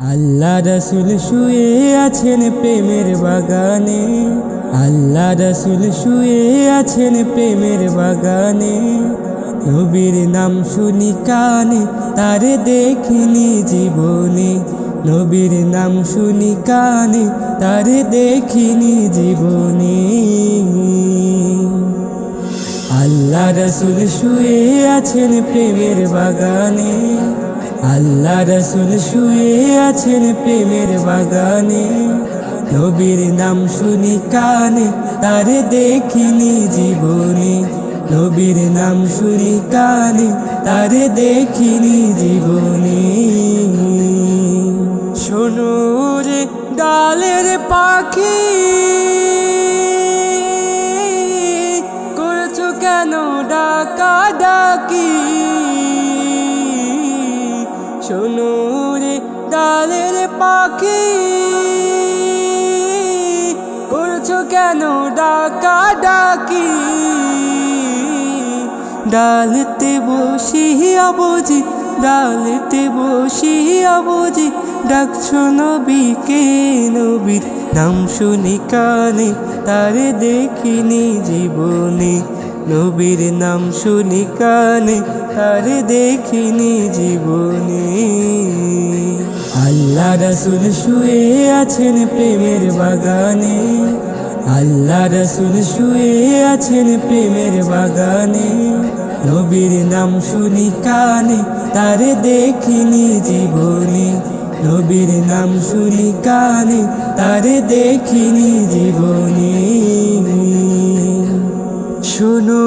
আল্লাহ রাসূল শুয়ে আছেন প্রেমের বাগানে, আল্লাহ রাসূল শুয়ে আছেন প্রেমের বাগানে। নবীর নাম শুনি কানে, তারে দেখিনি জীবনে। নবীর নাম শুনি কানে, তারে দেখিনি জীবনে। আল্লাহ রাসূল শুয়ে আছেন প্রেমের বাগানে, আল্লাহ রাসূল শুয়ে আছেন প্রেমের বাগানে। নবীর নাম শুনি কানে, তারে দেখিনি জীবনে। নবীর নাম শুনি কানে, তারে দেখিনি জীবনে। শোনো রে ডালের পাখি, করছো কেন ডাকা ডাকি? শোনো রে ডালের পাখি, করছো কেন ডাকা ডাকি? ডালতে বসিয়া বুঝি, ডালতে বসিয়া বুঝি, ডাকছো নবীকে। নবীর নাম শুনি কানে, তারে দেখিনি জীবনে। নবীর নাম শুনি কানে, তারে দেখিনি জীবনে। আল্লাহ রাসূল শুয়ে আছেন প্রেমের বাগানে, আল্লাহ রাসূল শুয়ে আছেন প্রেমের বাগানে। নবীর নাম শুনি কানে, তারে দেখিনি জীবনে। নবীর নাম শুনি কানে, তারে দেখিনি জীবনে। শোনো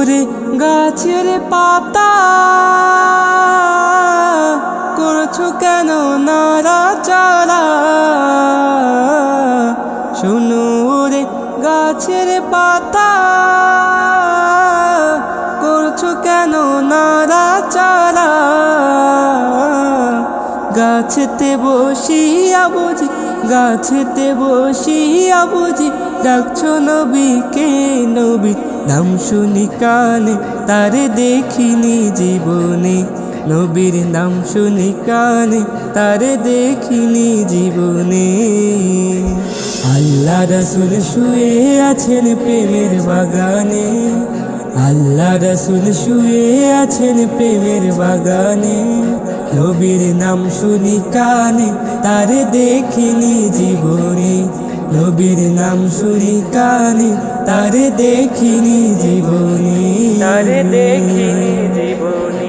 রে গাছের পাতা, করছো কেন নাড়াচাড়া? শোনো রে গাছের পাতা, করছো কেন নাড়াচাড়া? গাছেতে বসিয়া বুঝি, গাছেতে বসিয়া বুঝি, ডাকছো নবীকে। নবীর নাম শুনি কানে, তারে দেখিনি জীবনে। নবীর নাম শুনি কানে, তারে দেখিনি জীবনে। আল্লাহ রাসূল শুয়ে আছেন প্রেমের বাগানে, আল্লাহ রাসূল শুয়ে আছেন প্রেমের বাগানে। নবীর নাম শুনি কানে, তারে দেখিনি জীবনে। নবীর নাম শুনি কানে, তারে দেখিনি জীবনে। তারে দেখিনি জীবনে।